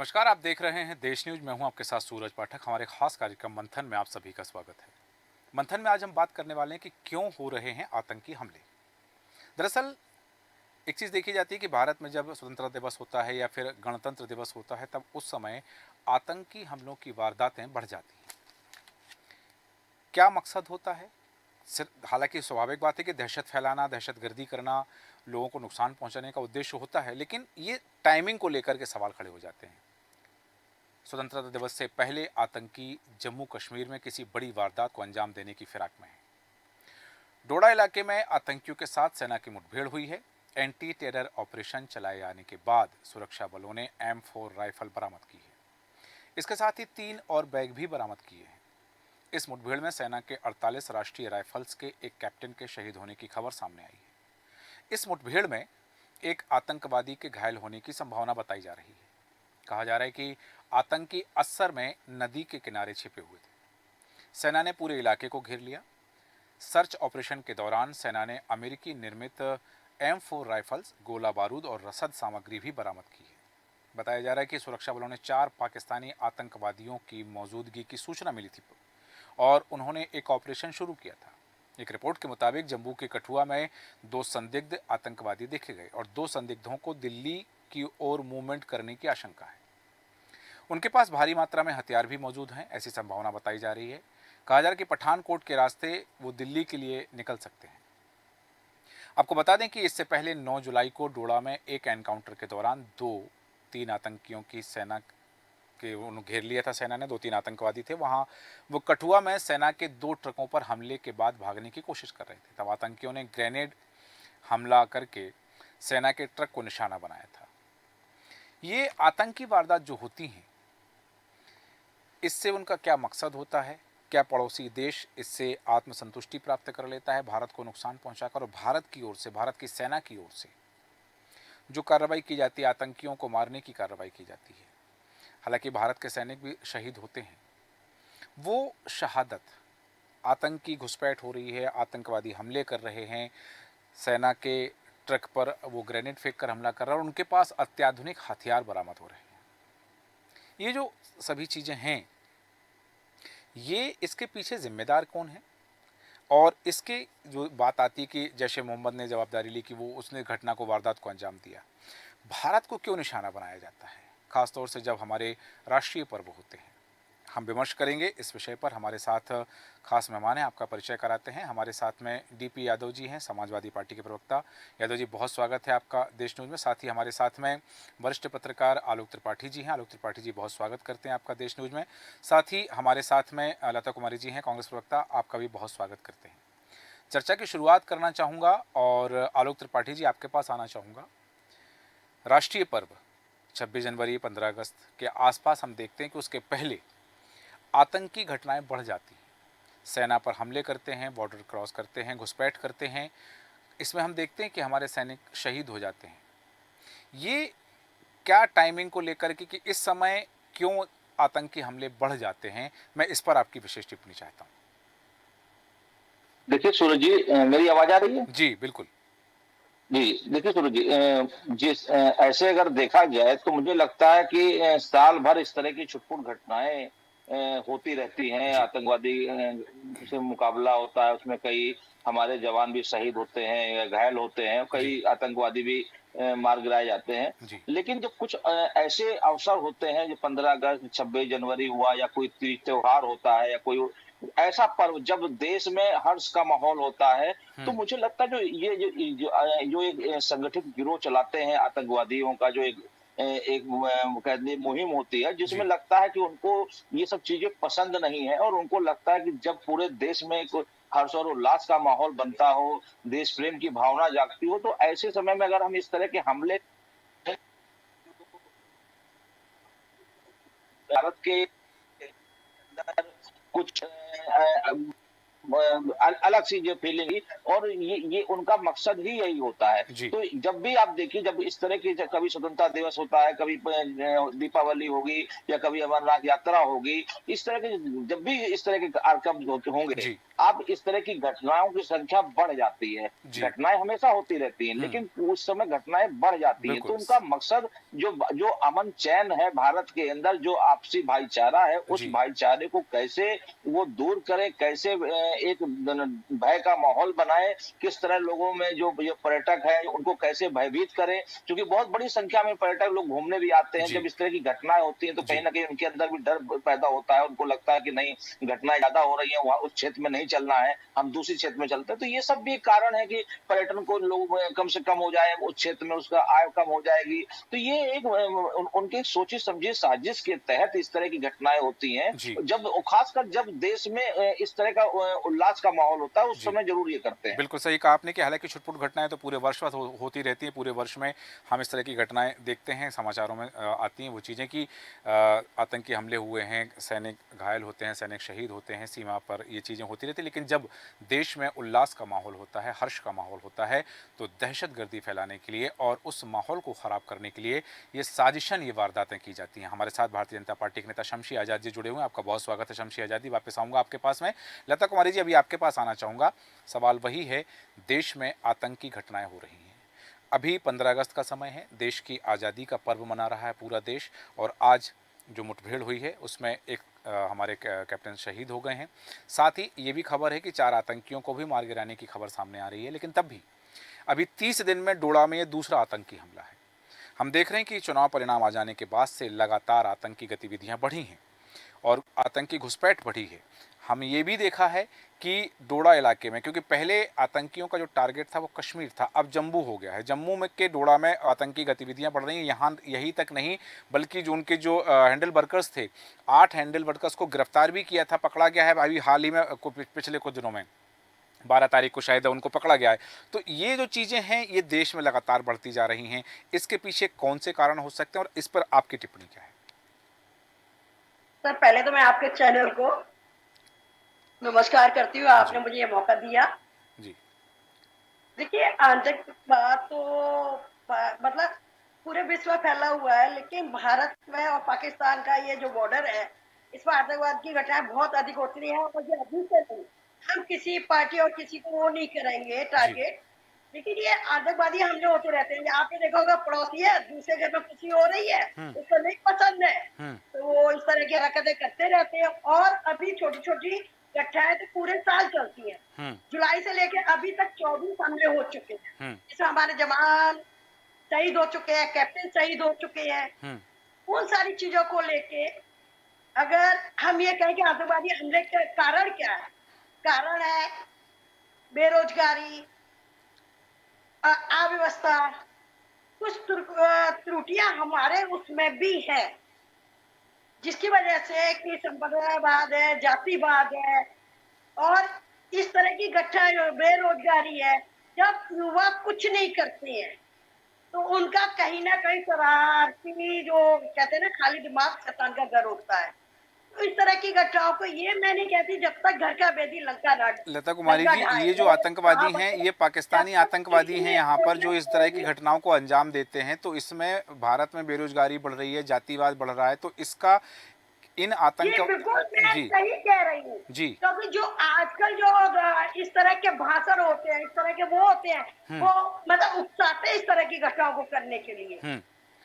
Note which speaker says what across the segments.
Speaker 1: नमस्कार, आप देख रहे हैं देश न्यूज। मैं हूं आपके साथ सूरज पाठक। हमारे खास कार्यक्रम मंथन में आप सभी का स्वागत है। मंथन में आज हम बात करने वाले हैं कि क्यों हो रहे हैं आतंकी हमले। दरअसल एक चीज देखी जाती है कि भारत में जब स्वतंत्रता दिवस होता है या फिर गणतंत्र दिवस होता है, तब उस समय आतंकी हमलों की वारदातें बढ़ जाती हैं। क्या मकसद होता है? सिर्फ हालांकि स्वाभाविक बात है कि दहशत फैलाना, दहशतगर्दी करना, लोगों को नुकसान पहुंचाने का उद्देश्य होता है, लेकिन ये टाइमिंग को लेकर के सवाल खड़े हो जाते हैं। स्वतंत्रता दिवस से पहले आतंकी जम्मू कश्मीर में किसी बड़ी वारदात को अंजाम देने की फिराक में है। डोडा इलाके में आतंकियों के साथ सेना की मुठभेड़ हुई है। एंटी टेरर ऑपरेशन चलाए जाने के बाद सुरक्षा बलों ने M4 राइफल बरामद की है। इसके साथ ही 3 और बैग भी बरामद किए हैं। इस मुठभेड़ में सेना के 48 राष्ट्रीय राइफल्स के एक कैप्टन के शहीद होने की खबर सामने आई है। इस मुठभेड़ में एक आतंकवादी के घायल होने की संभावना बताई जा रही है। कहा जा रहा है कि आतंकी अस्सर में नदी के किनारे छिपे हुए थे। सेना ने पूरे इलाके को घेर लिया। सर्च ऑपरेशन के दौरान सेना ने अमेरिकी निर्मित M4 राइफल्स, गोला बारूद और रसद सामग्री भी बरामद की है। बताया जा रहा है कि सुरक्षा बलों ने 4 पाकिस्तानी आतंकवादियों की मौजूदगी की सूचना मिली थी और उन्होंने एक ऑपरेशन शुरू किया था। एक रिपोर्ट के मुताबिक जम्मू के कठुआ में 2 संदिग्ध आतंकवादी देखे गए और 2 संदिग्धों को दिल्ली की ओर मूवमेंट करने की आशंका है। उनके पास भारी मात्रा में हथियार भी मौजूद हैं, ऐसी संभावना बताई जा रही है। कहा जा रहा है कि पठानकोट के रास्ते वो दिल्ली के लिए निकल सकते हैं। आपको बता दें कि इससे पहले 9 जुलाई को डोडा में एक एनकाउंटर के दौरान 2-3 आतंकियों की सेना के घेर लिया था। सेना ने 2-3 आतंकवादी थे वहां। वो कठुआ में सेना के 2 ट्रकों पर हमले के बाद भागने की कोशिश कर रहे थे। तब आतंकियों ने ग्रेनेड हमला करके सेना के ट्रक को निशाना बनाया था। ये आतंकी वारदात जो होती हैं, इससे उनका क्या मकसद होता है? क्या पड़ोसी देश इससे आत्मसंतुष्टि प्राप्त कर लेता है भारत को नुकसान पहुंचाकर? और भारत की ओर से, भारत की सेना की ओर से जो कार्रवाई की जाती है, आतंकियों को मारने की कार्रवाई की जाती है, हालांकि भारत के सैनिक भी शहीद होते हैं। वो शहादत, आतंकी घुसपैठ हो रही है, आतंकवादी हमले कर रहे हैं, सेना के ट्रक पर वो ग्रेनेड फेंक कर हमला कर रहा है और उनके पास अत्याधुनिक हथियार बरामद हो रहे हैं। ये जो सभी चीजें हैं, ये इसके पीछे जिम्मेदार कौन है? और इसके जो बात आती है कि जैश ए मोहम्मद ने जवाबदारी ली कि वो उसने घटना को, वारदात को अंजाम दिया। भारत को क्यों निशाना बनाया जाता है, खासतौर से जब हमारे राष्ट्रीय पर्व होते हैं? हम विमर्श करेंगे इस विषय पर। हमारे साथ खास मेहमान हैं, आपका परिचय कराते हैं। हमारे साथ में DP यादव जी हैं, समाजवादी पार्टी के प्रवक्ता। यादव जी, बहुत स्वागत है आपका देश न्यूज में। साथ ही हमारे साथ में वरिष्ठ पत्रकार आलोक त्रिपाठी जी हैं। आलोक त्रिपाठी जी, बहुत स्वागत करते हैं आपका देश न्यूज में। साथ ही हमारे साथ में लता कुमारी जी हैं, कांग्रेस प्रवक्ता, आपका भी बहुत स्वागत करते हैं। चर्चा की शुरुआत करना चाहूँगा और आलोक त्रिपाठी जी, आपके पास आना चाहूँगा। राष्ट्रीय पर्व 26 जनवरी, 15 अगस्त के आसपास हम देखते हैं कि उसके पहले आतंकी घटनाएं बढ़ जाती हैं। सेना पर हमले करते हैं, बॉर्डर क्रॉस करते हैं, घुसपैठ करते हैं। इसमें हम देखते हैं कि हमारे सैनिक शहीद हो जाते हैं। ये क्या टाइमिंग को लेकर के कि इस समय क्यों आतंकी हमले बढ़ जाते हैं, मैं इस पर आपकी विशेष टिप्पणी चाहता हूँ।
Speaker 2: देखिए सूरज जी, मेरी आवाज आ रही है?
Speaker 1: जी बिल्कुल।
Speaker 2: जी, देखिए सूरज जी, ऐसे अगर देखा जाए तो मुझे लगता है कि साल भर इस तरह की छुटपुट घटनाएं होती रहती हैं।
Speaker 1: जी
Speaker 2: आतंकवादी से मुकाबला होता है, उसमें कई हमारे जवान भी शहीद होते हैं या घायल होते हैं,
Speaker 1: जी
Speaker 2: कई आतंकवादी भी मार गिराए जाते हैं।
Speaker 1: जी
Speaker 2: लेकिन जब कुछ ऐसे अवसर होते हैं, जो 15 अगस्त, 26 जनवरी हुआ या कोई तीज त्योहार होता है या कोई ऐसा पर्व जब देश में हर्ष का माहौल होता है, तो मुझे लगता है जो ये जो एक संगठित गिरोह चलाते हैं आतंकवादियों का, जो एक कह लीजिए मुहिम होती है, जिसमें
Speaker 1: जी
Speaker 2: लगता है कि उनको ये सब चीजें पसंद नहीं है और उनको लगता है कि जब पूरे देश में एक हर्ष और उल्लास का माहौल बनता हो, देश प्रेम की भावना जागती हो, तो ऐसे समय में अगर हम इस तरह के हमले भारत के अंदर कुछ अलग सी जो फीलिंग थी, और ये उनका मकसद ही यही होता है।
Speaker 1: जी।
Speaker 2: तो जब भी आप देखिए, जब इस तरह की कभी स्वतंत्रता दिवस होता है, कभी दीपावली होगी, या कभी अमरनाथ यात्रा होगी, इस तरह के जब भी इस तरह के कार्यक्रम होंगे,
Speaker 1: जी।
Speaker 2: आप इस तरह की घटनाओं की संख्या बढ़ जाती है।
Speaker 1: जी।
Speaker 2: घटनाएं हमेशा होती रहती हैं,
Speaker 1: हम्म।
Speaker 2: लेकिन उस समय घटनाएं बढ़ जाती है, तो
Speaker 1: बिल्कुल।
Speaker 2: उनका मकसद जो जो अमन चैन है भारत के अंदर, जो आपसी भाईचारा है, उस
Speaker 1: जी।
Speaker 2: भाईचारे को कैसे वो दूर करें, कैसे एक भय का माहौल बनाए, किस तरह लोगों में जो जो पर्यटक है उनको कैसे भयभीत करें, क्योंकि बहुत बड़ी संख्या में पर्यटक लोग घूमने भी आते हैं।
Speaker 1: जी।
Speaker 2: जब इस तरह की घटनाएं होती हैं तो कहीं
Speaker 1: जी।
Speaker 2: ना कहीं उनके अंदर भी डर पैदा होता है, उनको लगता है कि नहीं, घटनाएं ज्यादा हो रही है, वहां उस क्षेत्र में नहीं चलना है, हम दूसरी क्षेत्र में चलते हैं। तो ये सब भी एक कारण है कि पर्यटन को लोग कम से कम हो जाए, उस क्षेत्र में उसका आय कम हो जाएगी। तो ये एक उनके सोची समझी साजिश के तहत इस तरह की घटनाएं होती हैं।
Speaker 1: जी।
Speaker 2: जब खासकर जब देश में इस तरह का उल्लास का माहौल होता है, उस
Speaker 1: जी।
Speaker 2: समय जरूर ये करते हैं।
Speaker 1: बिल्कुल सही कहा आपने कि हालांकि छुटपुट घटनाएं तो पूरे वर्ष भर होती रहती हैं। पूरे वर्ष में हम इस तरह की घटनाएं देखते हैं, समाचारों में आती हैं वो चीज़ें कि आतंकी हमले हुए हैं, सैनिक घायल होते हैं, सैनिक शहीद होते हैं, सीमा पर ये चीज़ें होती रहती हैं। लेकिन जब देश में उल्लास का माहौल होता है, हर्ष का माहौल होता है, तो दहशतगर्दी फैलाने के लिए और उस माहौल को ख़राब करने के लिए ये साजिशन, ये वारदातें की जाती हैं। हमारे साथ भारतीय जनता पार्टी के नेता शमशी आज़ाद जी जुड़े हुए हैं। आपका बहुत स्वागत है शमशी आज़ाद जी। वापस आऊँगा आपके पास में। लता कुमारी जी, अभी आपके पास आना चाहूँगा। सवाल वही है, देश में आतंकी घटनाएं हो रही हैं। अभी 15 अगस्त का समय है, देश की आज़ादी का पर्व मना रहा है पूरा देश, और आज जो मुठभेड़ हुई है उसमें एक हमारे कैप्टन शहीद हो गए हैं। साथ ही ये भी खबर है कि 4 आतंकियों को भी मार गिराने की खबर सामने आ रही है। लेकिन तब भी अभी 30 दिन में डोडा में ये दूसरा आतंकी हमला है। हम देख रहे हैं कि चुनाव परिणाम आ जाने के बाद से लगातार आतंकी गतिविधियां बढ़ी हैं और आतंकी घुसपैठ बढ़ी है। हम ये भी देखा है कि डोडा इलाके में, क्योंकि पहले आतंकियों का जो टारगेट था वो कश्मीर था, अब जम्मू हो गया है। जम्मू में के डोडा में आतंकी गतिविधियां बढ़ रही हैं। यहाँ यही तक नहीं, बल्कि जो उनके जो हैंडल वर्कर्स थे, 8 हैंडल वर्कर्स को गिरफ्तार भी किया था, पकड़ा गया है अभी हाल ही में, पिछले कुछ दिनों में 12 तारीख को शायद उनको पकड़ा गया है। तो ये जो चीज़ें हैं ये देश में लगातार बढ़ती जा रही हैं। इसके पीछे कौन से कारण हो सकते हैं और इस पर आपकी टिप्पणी क्या है?
Speaker 3: सर, पहले तो मैं आपके चैनल को नमस्कार करती हूँ, आपने
Speaker 1: जी।
Speaker 3: मुझे ये मौका दिया।
Speaker 1: जी।
Speaker 3: देखिए, आतंकवाद तो मतलब पूरे विश्व में फैला हुआ है, लेकिन भारत में और पाकिस्तान का ये जो बॉर्डर है, इस पर आतंकवाद की घटनाएं बहुत अधिक होती हैं, और ये अभी से नहीं। हम किसी पार्टी और किसी को वो नहीं करेंगे
Speaker 1: जी।
Speaker 3: टारगेट, लेकिन ये आतंकवादी हमले होते रहते हैं। आपने देखा होगा, पड़ोसी है, दूसरे घर में खुशी हो रही है,
Speaker 1: हम्म।
Speaker 3: उसको नहीं पसंद है,
Speaker 1: हम्म।
Speaker 3: तो वो इस तरह की हरकतें करते रहते हैं। और अभी छोटी छोटी घटनाएं तो पूरे साल चलती हैं।
Speaker 1: हम्म।
Speaker 3: जुलाई से लेके अभी तक 24 हमले हो चुके हैं,
Speaker 1: हम्म।
Speaker 3: इसमें हमारे जवान शहीद हो चुके हैं, कैप्टन शहीद हो चुके हैं।
Speaker 1: हम्म।
Speaker 3: उन सारी चीजों को लेके अगर हम ये कहें कि आतंकवादी हमले का कारण क्या है, कारण है बेरोजगारी, अव्यवस्था, कुछ त्रुटियां हमारे उसमें भी है, जिसकी वजह से कि संप्रदायवाद है, जातिवाद है, और इस तरह की घटना, बेरोजगारी है। जब युवा कुछ नहीं करते हैं तो उनका कहीं ना कहीं शरारती, जो कहते हैं ना, खाली दिमाग शैतान का घर होता है। तो इस तरह की घटनाओं को, ये मैं नहीं कहती जब तक घर का बेदी
Speaker 1: लता कुमारी
Speaker 3: लंका
Speaker 1: जी,
Speaker 3: ढाए,
Speaker 1: ये जो आतंकवादी हैं ये
Speaker 3: जब
Speaker 1: पाकिस्तानी
Speaker 3: तक
Speaker 1: आतंकवादी हैं,
Speaker 3: इन्हें
Speaker 1: यहाँ पर जो
Speaker 3: खोलने
Speaker 1: इस तरह की
Speaker 3: को
Speaker 1: घटनाओं को अंजाम देते हैं, तो इसमें भारत में बेरोजगारी बढ़ रही है, जातिवाद बढ़ रहा है, तो इसका इन
Speaker 3: ये
Speaker 1: आतंक।
Speaker 3: बिल्कुल मैं
Speaker 1: जी।
Speaker 3: सही कह रही हूँ,
Speaker 1: जी।
Speaker 3: क्योंकि जो आजकल जो इस तरह के भाषण होते हैं, इस तरह के वो होते हैं,
Speaker 1: हम्म।
Speaker 3: वो मतलब उकसाते हैं इस तरह की घटनाओं को करने के लिए।
Speaker 1: हम्म।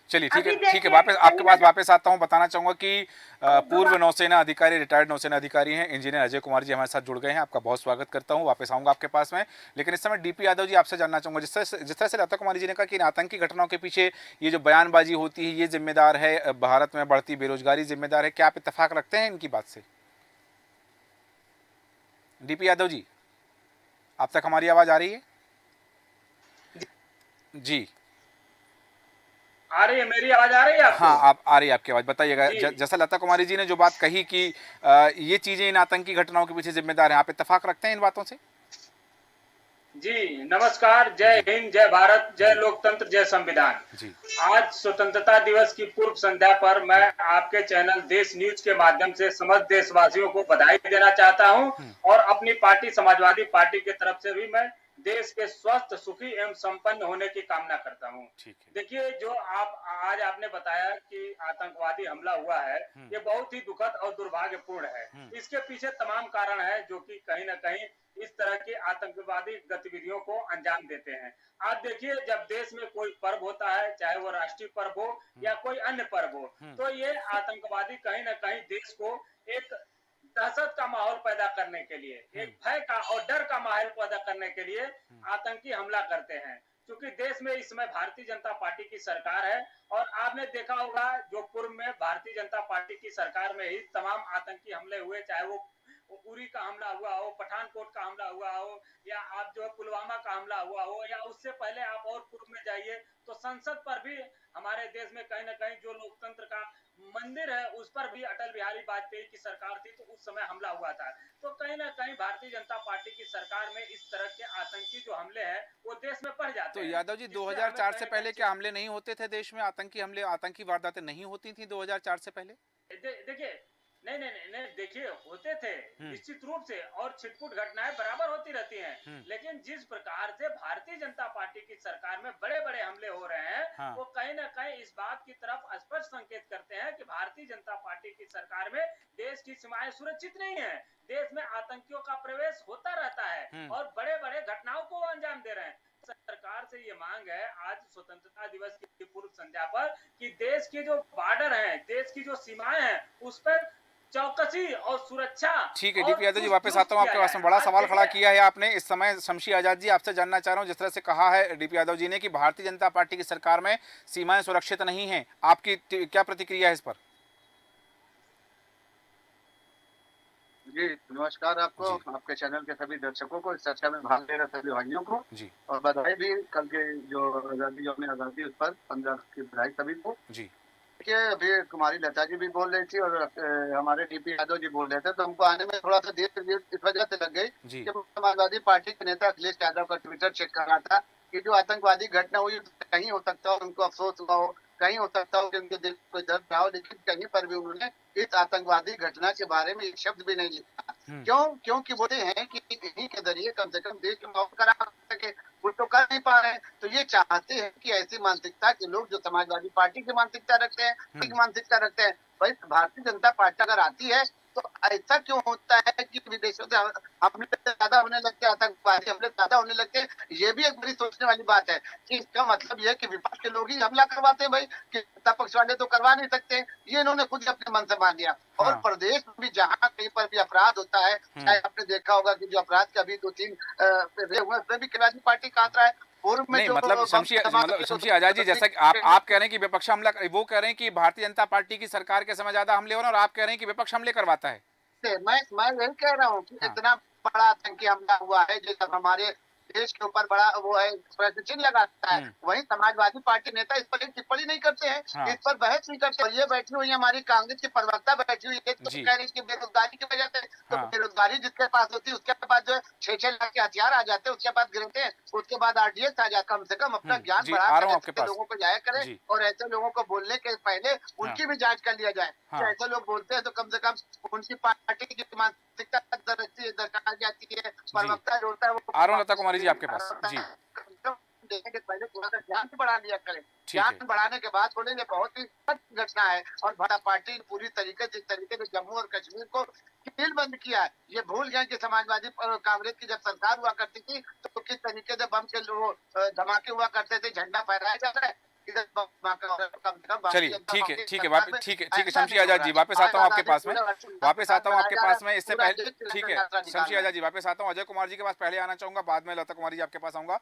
Speaker 1: चलिए, ठीक है,
Speaker 3: अभी
Speaker 1: ठीक है,
Speaker 3: देखिए,
Speaker 1: वापस आपके
Speaker 3: कहीं ना
Speaker 1: पास वापस आता हूँ। बताना चाहूँगा कि पूर्व
Speaker 3: कहीं
Speaker 1: नौसेना अधिकारी, रिटायर्ड नौसेना अधिकारी हैं इंजीनियर अजय कुमार जी हमारे साथ जुड़ गए हैं। आपका बहुत स्वागत करता हूँ। वापस आऊँगा आपके पास में, लेकिन इस समय डीपी यादव जी, आपसे जानना चाहूँगा, जिस तरह से लता कुमारी जी ने कहा कि इन आतंकी घटनाओं के पीछे ये जो बयानबाजी होती है ये जिम्मेदार है, भारत में बढ़ती बेरोजगारी जिम्मेदार है, क्या आप इत्तेफाक रखते हैं इनकी बात से? डीपी यादव जी, आप तक हमारी आवाज़ आ रही है? जी।
Speaker 4: आ रही है, मेरी आवाज आ रही है आपको?
Speaker 1: हाँ, आप आ रही है आपकी आवाज़। बताइएगा,
Speaker 4: जी।
Speaker 1: जैसा लता कुमारी जी ने जो बात कही कि ये चीज़ें इन आतंकी घटनाओं के पीछे जिम्मेदार हैं, आप इत्तेफाक रखते हैं इन बातों से?
Speaker 4: जी नमस्कार। जय हिंद, जय भारत, जय लोकतंत्र, जय संविधान।
Speaker 1: जी
Speaker 4: आज स्वतंत्रता दिवस की पूर्व संध्या पर मैं आपके चैनल देश न्यूज के माध्यम से समस्त देशवासियों को बधाई देना चाहता हूं और अपनी पार्टी समाजवादी पार्टी की तरफ से भी मैं देश के स्वस्थ, सुखी एवं संपन्न होने की कामना करता हूं।
Speaker 1: ठीक है।
Speaker 4: देखिए, जो आप आज आपने बताया कि आतंकवादी हमला हुआ है, ये बहुत ही दुखद और दुर्भाग्यपूर्ण है। इसके पीछे तमाम कारण है जो कि कहीं न कहीं इस तरह की आतंकवादी गतिविधियों को अंजाम देते हैं। आप देखिए, जब देश में कोई पर्व होता है, चाहे वो राष्ट्रीय पर्व हो या कोई अन्य पर्व हो, तो ये आतंकवादी कहीं न कहीं देश को एक दहशत का माहौल पैदा करने के लिए, एक भय का और डर का माहौल पैदा करने के लिए आतंकी हमला करते हैं। क्योंकि देश में इस समय भारतीय जनता पार्टी की सरकार है और आपने देखा होगा जो पूर्व में भारतीय जनता पार्टी की सरकार में ही तमाम आतंकी हमले हुए, चाहे वो उरी का हमला हुआ हो, पठानकोट का हमला हुआ हो, या आप जो है पुलवामा का हमला हुआ हो, या उससे पहले आप और पूर्व में जाइए तो संसद पर भी हमारे देश में कहीं न कहीं जो लोकतंत्र का मंदिर है उस पर भी अटल बिहारी वाजपेयी की सरकार थी, तो उस समय हमला हुआ था। तो कहीं न कहीं भारतीय जनता पार्टी की सरकार में इस तरह के आतंकी जो हमले हैं वो देश में बढ़ जाते
Speaker 1: तो
Speaker 4: हैं,
Speaker 1: यादव जी,
Speaker 4: जिससे हमें
Speaker 1: 2004
Speaker 4: कहीं
Speaker 1: से
Speaker 4: न
Speaker 1: पहले
Speaker 4: कहीं
Speaker 1: क्या हमले नहीं होते थे देश में? आतंकी हमले, आतंकी वारदातें नहीं होती थी 2004 से पहले?
Speaker 4: देखिए, नहीं, देखिए होते थे निश्चित रूप से, और छिटपुट घटनाएं बराबर होती रहती हैं, लेकिन जिस प्रकार से भारतीय जनता पार्टी की सरकार में बड़े बड़े हमले हो रहे हैं,
Speaker 1: हाँ।
Speaker 4: वो कहीं ना कहीं इस बात की तरफ स्पष्ट संकेत करते हैं कि भारतीय जनता पार्टी की सरकार में देश की सीमाएं सुरक्षित नहीं है। देश में आतंकियों का प्रवेश होता रहता है और बड़े बड़े घटनाओं को अंजाम दे रहे हैं। सरकार से ये मांग है आज स्वतंत्रता दिवस की पूर्व संध्या पर कि देश के जो बॉर्डर हैं, देश की जो सीमाएं हैं, उस पर चौकसी और सुरक्षा
Speaker 1: ठीक है
Speaker 4: और
Speaker 1: डीपी यादव जी,
Speaker 4: चुस्त
Speaker 1: वापस
Speaker 4: दुरुस्त
Speaker 1: आता हूँ
Speaker 4: किया
Speaker 1: आपके पास
Speaker 4: जाए।
Speaker 1: में। बड़ा
Speaker 4: आज
Speaker 1: सवाल खड़ा
Speaker 4: देखिए,
Speaker 1: किया है आपने। इस समय शमशी आजाद जी, आपसे जानना चाह रहा हूँ, जिस तरह से कहा है डीपी यादव जी ने कि भारतीय जनता पार्टी की सरकार में सीमाएं सुरक्षित नहीं हैं, आपकी क्या प्रतिक्रिया है इस पर?
Speaker 5: जी, नमस्कार आपको,
Speaker 1: जी
Speaker 5: आपके चैनल के सभी दर्शकों को, इस चर्चा में भाग ले रहे सभी भाइयों को,
Speaker 1: जी
Speaker 5: और बधाई भी कल के जो आज़ादी यौम आज़ादी उस पर 15 अगस्त की बधाई सभी को।
Speaker 1: जी
Speaker 5: देखिए, अभी कुमारी लता जी भी बोल रही थी और हमारे डीपी यादव जी बोल रहे थे, तो हमको आने में थोड़ा-सा देर इस वजह से लग गई
Speaker 1: जी
Speaker 5: कि समाजवादी पार्टी के नेता अखिलेश यादव का ट्विटर चेक कर रहा था कि जो आतंकवादी घटना हुई, कहीं हो सकता हो उनको अफ़सोस हुआ हो, कहीं हो सकता हो कि उनके दिल में कोई दर्द रहा हो, लेकिन कहीं पर भी उन्होंने इस आतंकवादी घटना के बारे में एक शब्द भी नहीं लिखा। क्यों? क्योंकि बोलते हैं कि इन्हीं के ज़रिए कम से कम देश को माहौल खराब हो सके, वो तो कर नहीं पा रहे हैं। तो ये चाहते हैं कि ऐसी मानसिकता के लोग जो समाजवादी पार्टी की मानसिकता रखते हैं, की मानसिकता रखते हैं, भाई भारतीय जनता पार्टी अगर आती है तो ऐसा क्यों होता है कि विदेशों से हमले ज़्यादा होने लगते हैं, आतंकवादी हमले ज़्यादा होने लगते हैं। ये भी एक बड़ी सोचने वाली बात है कि इसका मतलब ये है कि विपक्ष के लोग ही हमला करवाते हैं भाई, कि सत्ता पक्ष वाले तो करवा नहीं सकते। ये इन्होंने खुद ही अपने मन से मान लिया। और
Speaker 1: हाँ
Speaker 5: प्रदेश में भी जहाँ कहीं पर भी अपराध होता है, चाहे आपने देखा होगा कि जो अपराध के अभी 2-3 हुए, उसमें भी समाजवादी पार्टी का हाथ रहा है। पूर्व में
Speaker 1: नहीं,
Speaker 5: जो
Speaker 1: मतलब
Speaker 5: बम धमाके हुए,
Speaker 1: शमशी आजाद जी, जैसा कि आप कह रहे हैं कि विपक्ष हमला, वो कह रहे हैं कि भारतीय जनता पार्टी की सरकार के समय ज्यादा हमले हो रहे हैं, और आप कह रहे हैं कि विपक्ष हमले करवाता है।
Speaker 5: मैं यही कह रहा हूँ कि
Speaker 1: हाँ
Speaker 5: इतना बड़ा आतंकी हमला हुआ है जो जब हमारे देश के ऊपर बड़ा वो है प्रश्न चिन्ह लगाता है, वहीं समाजवादी पार्टी नेता इस पर एक टिप्पणी नहीं करते हैं,
Speaker 1: हाँ
Speaker 5: इस पर बहस नहीं करते। और ये बैठी हुई है हमारी कांग्रेस की प्रवक्ता बैठी हुई है, तो
Speaker 1: जी
Speaker 5: कह रही है कि बेरोजगारी की वजह से, तो
Speaker 1: हाँ
Speaker 5: बेरोजगारी जिसके पास होती है उसके पास जो 6-6 लाख के हथियार आ जाते हैं, उसके बाद गिरते हैं, उसके बाद आरडीएक्स आ जाए। कम से कम अपना ज्ञान
Speaker 1: जी,
Speaker 5: बढ़ा
Speaker 1: आ रहा
Speaker 5: कर
Speaker 1: हूँ आपके
Speaker 5: ऐसे
Speaker 1: पास।
Speaker 5: लोगों को जाया करे,
Speaker 1: जी
Speaker 5: और ऐसे लोगों को बोलने के पहले
Speaker 1: हाँ
Speaker 5: उनकी भी जांच कर लिया जाए कि
Speaker 1: हाँ
Speaker 5: ऐसे लोग बोलते हैं तो कम से कम उनकी पार्टी की मानसिकता दर्शाई जाती है।
Speaker 1: जी,
Speaker 5: प्रवक्ता जो होता है वो
Speaker 1: आ रहा हूँ लता कुमारी जी आपके पास। जी
Speaker 5: देखने के पहले थोड़ा सा ज्ञान बढ़ा लिया करें।
Speaker 1: ठीक है।
Speaker 5: ज्ञान बढ़ाने के बाद बोले ये बहुत ही सख्त घटना है, और भाजपा पार्टी पूरी तरीके से, जिस तरीके से जम्मू और कश्मीर को सील बंद किया है, ये भूल गए कि समाजवादी कांग्रेस की जब सरकार हुआ करती थी तो किस तरीके से बम के धमाके हुआ करते थे, झंडा फहराया जाता है, इधर बम धमाका हो रहा है। कम से कम भारतीय
Speaker 1: चलिए
Speaker 5: जनता
Speaker 1: ठीक है
Speaker 5: पार्टी
Speaker 1: ठीक है,
Speaker 5: सरकार
Speaker 1: वापस
Speaker 5: में
Speaker 1: ठीक है
Speaker 5: ऐसा
Speaker 1: शमशी
Speaker 5: नहीं हो
Speaker 1: आजाद
Speaker 5: रहा
Speaker 1: जी,
Speaker 5: है।
Speaker 1: वापस आता
Speaker 5: आज
Speaker 1: हूँ आपके
Speaker 5: आजादी
Speaker 1: पास में।
Speaker 5: पूरे हर्षोल्लास के
Speaker 1: वापस
Speaker 5: साथ
Speaker 1: आता हूँ
Speaker 5: मनाया
Speaker 1: आपके
Speaker 5: जा रहा
Speaker 1: पास
Speaker 5: है,
Speaker 1: में। इससे
Speaker 5: पूरा
Speaker 1: पहले
Speaker 5: देश
Speaker 1: ठीक
Speaker 5: तिरंगा
Speaker 1: है,
Speaker 5: यात्रा निकाल
Speaker 1: शमशी
Speaker 5: रहा है।
Speaker 1: आजाद जी वापस आता हूँ। अजय कुमार जी के पास पहले आना चाहूँगा, बाद में लता कुमारी जी आपके पास आऊँगा।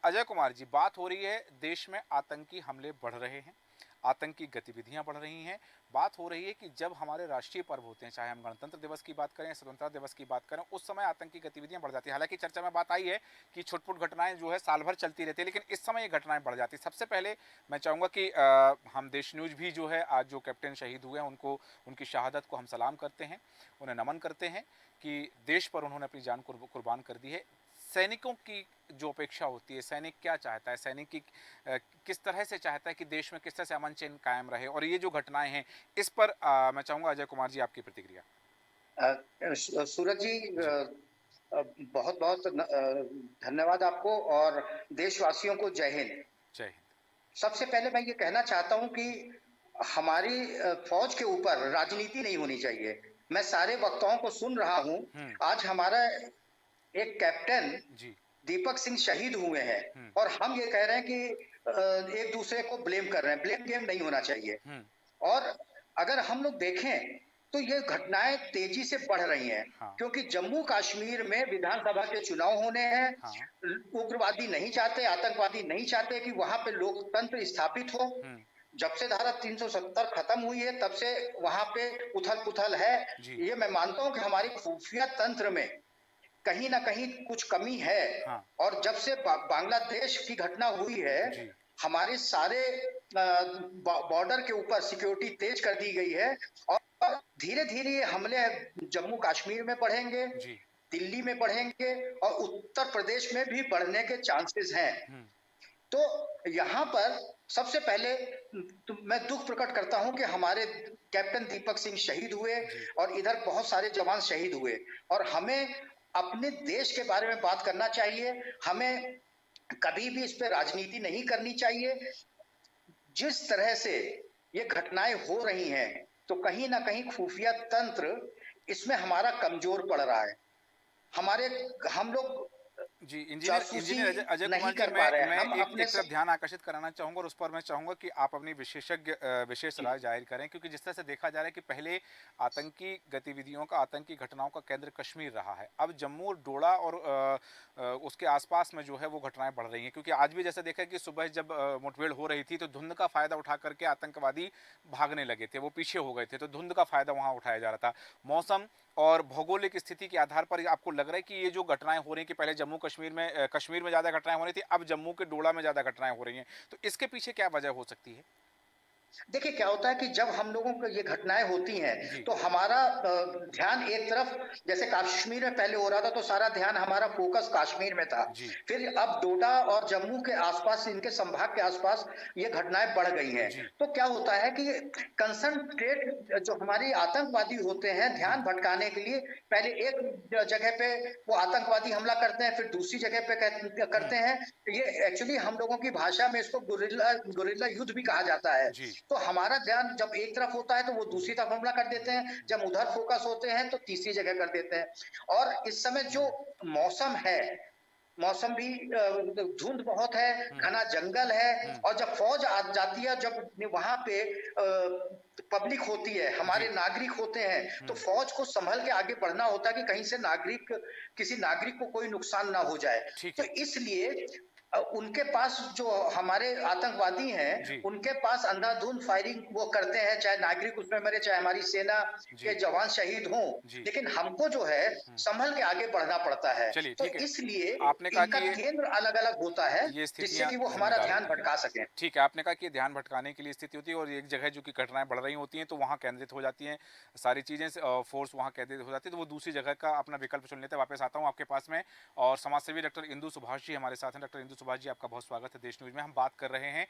Speaker 1: अजय कुमार जी, बात हो रही है देश में आतंकी हमले बढ़ रहे हैं, आतंकी गतिविधियां बढ़ रही हैं। बात हो रही है कि जब हमारे राष्ट्रीय पर्व होते हैं, चाहे हम गणतंत्र दिवस की बात करें, स्वतंत्रता दिवस की बात करें, उस समय आतंकी गतिविधियां बढ़ जाती है। हालांकि चर्चा में बात आई है कि छुटपुट घटनाएं जो है साल भर चलती रहती है, लेकिन इस समय ये घटनाएं बढ़ जाती है। सबसे पहले मैं चाहूँगा कि हम देश न्यूज भी जो है, आज जो कैप्टन शहीद हुए हैं उनको, उनकी शहादत को हम सलाम करते हैं, उन्हें नमन करते हैं कि देश पर उन्होंने अपनी जान कुर्बान कर दी है। सैनिकों की जो अपेक्षा होती है, सैनिक क्या चाहता है, सैनिक की किस तरह से चाहता है कि देश में किस तरह से अमन चैन कायम रहे, और ये जो घटनाएं हैं इस पर मैं चाहूँगा अजय कुमार जी आपकी प्रतिक्रिया।
Speaker 6: सूरज जी,
Speaker 1: जी।
Speaker 6: बहुत बहुत धन्यवाद आपको और देशवासियों को जय हिंद।
Speaker 1: जय हिंद।
Speaker 6: सबसे पहले मैं ये कहना चाहता हूं कि हमारी फौज के ऊपर राजनीति नहीं होनी चाहिए। मैं सारे वक्ताओं को सुन रहा हूं। आज हमारा एक कैप्टन
Speaker 1: जी।
Speaker 6: दीपक सिंह शहीद हुए हैं और हम ये कह रहे हैं कि एक दूसरे को ब्लेम कर रहे हैं। ब्लेम गेम नहीं होना चाहिए। और अगर हम लोग देखें तो ये घटनाएं तेजी से बढ़ रही हैं।
Speaker 1: हाँ।
Speaker 6: क्योंकि जम्मू कश्मीर में विधानसभा के चुनाव होने हैं।
Speaker 1: हाँ।
Speaker 6: उग्रवादी नहीं चाहते, आतंकवादी नहीं चाहते कि वहां पे लोकतंत्र स्थापित हो। जब से धारा 370 खत्म हुई है तब से वहां पे उथल पुथल है। ये मैं मानता हूं कि हमारी खुफिया तंत्र में कहीं ना कहीं कुछ कमी है।
Speaker 1: हाँ।
Speaker 6: और जब से बांग्लादेश की घटना हुई है, हमारे सारे बॉर्डर के ऊपर सिक्योरिटी तेज कर दी गई है और धीरे धीरे ये हमले जम्मू कश्मीर में बढ़ेंगे, दिल्ली में बढ़ेंगे और उत्तर प्रदेश में भी बढ़ने के चांसेस हैं। तो यहाँ पर सबसे पहले तो मैं दुख प्रकट करता हूं कि हमारे कैप्टन दीपक सिंह शहीद हुए और इधर बहुत सारे जवान शहीद हुए। और हमें अपने देश के बारे में बात करना चाहिए। हमें कभी भी इस पे राजनीति नहीं करनी चाहिए। जिस तरह से ये घटनाएं हो रही हैं तो कहीं ना कहीं खुफिया तंत्र इसमें हमारा कमजोर पड़ रहा है। हम लोग
Speaker 1: जी, इंजीनियर अजय
Speaker 6: नहीं
Speaker 1: कुमार जी,
Speaker 6: कर पा रहे हैं।
Speaker 1: मैं
Speaker 6: हम
Speaker 1: एक
Speaker 6: अपने
Speaker 1: तरफ ध्यान आकर्षित कराना चाहूँगा और उस पर मैं चाहूँगा कि आप अपनी विशेष राय जाहिर करें, क्योंकि जिस तरह से देखा जा रहा है कि पहले आतंकी गतिविधियों का, आतंकी घटनाओं का केंद्र कश्मीर रहा है, अब जम्मू और डोडा और उसके आसपास में जो है वो घटनाएं बढ़ रही हैं। क्योंकि आज भी जैसे देखा कि सुबह जब मुठभेड़ हो रही थी तो धुंध का फायदा उठा करके आतंकवादी भागने लगे थे, वो पीछे हो गए थे, तो धुंध का फायदा वहाँ उठाया जा रहा था। मौसम और भौगोलिक स्थिति के आधार पर आपको लग रहा है कि ये जो घटनाएं हो रही हैं कि पहले जम्मू कश्मीर में ज़्यादा घटनाएं हो रही थी, अब जम्मू के डोडा में ज़्यादा घटनाएं हो रही हैं, तो इसके पीछे क्या वजह हो सकती है?
Speaker 6: देखिए क्या होता है कि जब हम लोगों को ये घटनाएं होती हैं तो हमारा ध्यान एक तरफ, जैसे कश्मीर में पहले हो रहा था तो सारा ध्यान हमारा फोकस कश्मीर में था। फिर अब डोडा और जम्मू के आसपास, इनके संभाग के आसपास ये घटनाएं बढ़ गई हैं। तो क्या होता है कि कंसंट्रेट जो हमारी आतंकवादी होते हैं ध्यान भटकाने के लिए पहले एक जगह पे वो आतंकवादी हमला करते हैं, फिर दूसरी जगह पे करते हैं। ये एक्चुअली हम लोगों की भाषा में इसको गुरिल्ला युद्ध भी कहा जाता है। तो हमारा ध्यान जब एक तरफ होता है तो वो दूसरी तरफ हमला कर देते हैं, जब उधर फोकस होते हैं तो तीसरी जगह कर देते हैं। और इस समय जो मौसम है, मौसम भी धुंध बहुत है, घना जंगल है। और जब फौज आ जाती है, जब वहां पे पब्लिक होती है, हमारे नागरिक होते हैं, तो फौज को संभल के आगे बढ़ना होता है कि कहीं से किसी नागरिक को कोई नुकसान ना हो जाए। तो इसलिए उनके पास जो हमारे आतंकवादी हैं उनके पास अंधाधुंध फायरिंग वो करते हैं, चाहे नागरिक उसमें मरे, चाहे हमारी सेना के जवान शहीद हों। लेकिन हमको जो है संभल के आगे बढ़ना पड़ता है। तो इसलिए
Speaker 1: आपने कहा
Speaker 6: इनका
Speaker 1: कि
Speaker 6: केंद्र अलग अलग होता है जिससे कि वो हमारा ध्यान भटका सके।
Speaker 1: ठीक है, आपने कहा कि ध्यान भटकाने के लिए स्थिति होती है और एक जगह जो कि घटनाएं बढ़ रही होती हैं तो वहाँ केंद्रित हो जाती हैं सारी चीज़ें, फोर्स वहाँ केंद्रित हो जाती है, तो वो दूसरी जगह का अपना विकल्प चुन लेते हैं। वापस आता हूँ आपके पास में, और समाजसेवी डॉक्टर इंदु सुभाष जी हमारे साथ हैं। डॉक्टर इंदु सुभाष जी, आपका बहुत स्वागत है देश न्यूज़ में। हम बात कर रहे हैं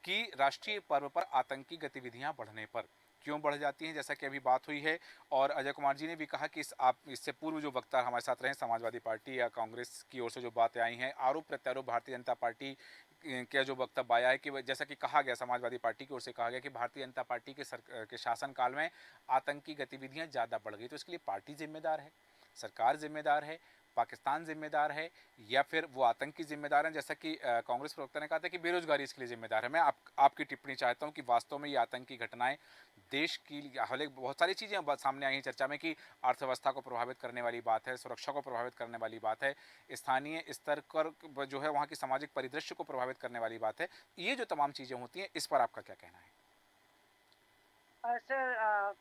Speaker 1: कि राष्ट्रीय पर्व पर आतंकी गतिविधियां बढ़ने पर क्यों बढ़ जाती हैं, जैसा कि अभी बात हुई है। और अजय कुमार जी ने भी कहा कि इससे पूर्व जो वक्ता हमारे साथ रहे, समाजवादी पार्टी या कांग्रेस की ओर से जो बातें आई हैं, आरोप प्रत्यारोप भारतीय जनता पार्टी का जो वक्तव्य आया है कि जैसा कि कहा गया, समाजवादी पार्टी की ओर से कहा गया कि भारतीय जनता पार्टी के शासनकाल में आतंकी गतिविधियां ज़्यादा बढ़ गई। तो इसके लिए पार्टी जिम्मेदार है, सरकार जिम्मेदार है, पाकिस्तान जिम्मेदार है, या फिर वो आतंकी जिम्मेदार हैं? जैसा कि कांग्रेस प्रवक्ता ने कहा था कि बेरोजगारी इसके लिए जिम्मेदार है। मैं आपकी टिप्पणी चाहता हूं कि वास्तव में ये आतंकी घटनाएं देश की, हालांकि बहुत सारी चीज़ें सामने आई हैं चर्चा में कि अर्थव्यवस्था को प्रभावित करने वाली बात है, सुरक्षा को प्रभावित करने वाली बात है, स्थानीय स्तर पर जो है वहाँ की सामाजिक परिदृश्य को प्रभावित करने वाली बात है। ये जो तमाम चीज़ें होती हैं, इस पर आपका क्या कहना है?
Speaker 7: सर,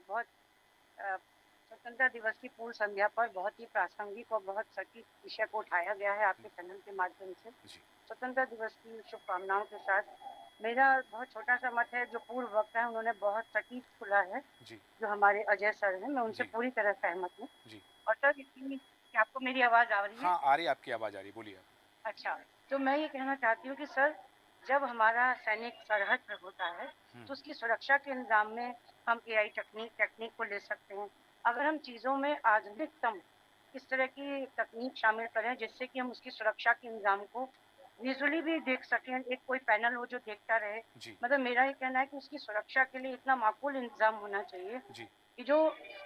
Speaker 7: बहुत स्वतंत्रता दिवस की पूर्व संध्या पर बहुत ही प्रासंगिक और बहुत सटीक विषय को उठाया गया है आपके चैनल के माध्यम से। स्वतंत्रता दिवस की शुभकामनाओं के साथ मेरा बहुत छोटा सा मत है, जो पूर्व वक्ता है उन्होंने बहुत सटीक खुला है, जो हमारे अजय सर हैं, मैं उनसे पूरी तरह सहमत हूँ। और सर, इतनी क्या आपको मेरी आवाज आ रही है?
Speaker 1: हाँ, आ रही है, आपकी आवाज आ रही है, बोलिए आप।
Speaker 7: अच्छा, तो मैं ये कहना चाहती हूँ कि सर, जब हमारा सैनिक सरहद पर होता है तो उसकी सुरक्षा के इंतजाम में हम एआई टेक्निक को ले सकते हैं। अगर हम चीज़ों में आधुनिकतम इस तरह की तकनीक शामिल करें जिससे कि हम उसकी सुरक्षा के इंतजाम को विजुअली भी देख सकें, एक कोई पैनल हो जो देखता रहे।
Speaker 1: जी,
Speaker 7: मतलब मेरा ये कहना है कि उसकी सुरक्षा के लिए इतना माकूल इंतजाम होना चाहिए
Speaker 1: जी,
Speaker 7: कि जो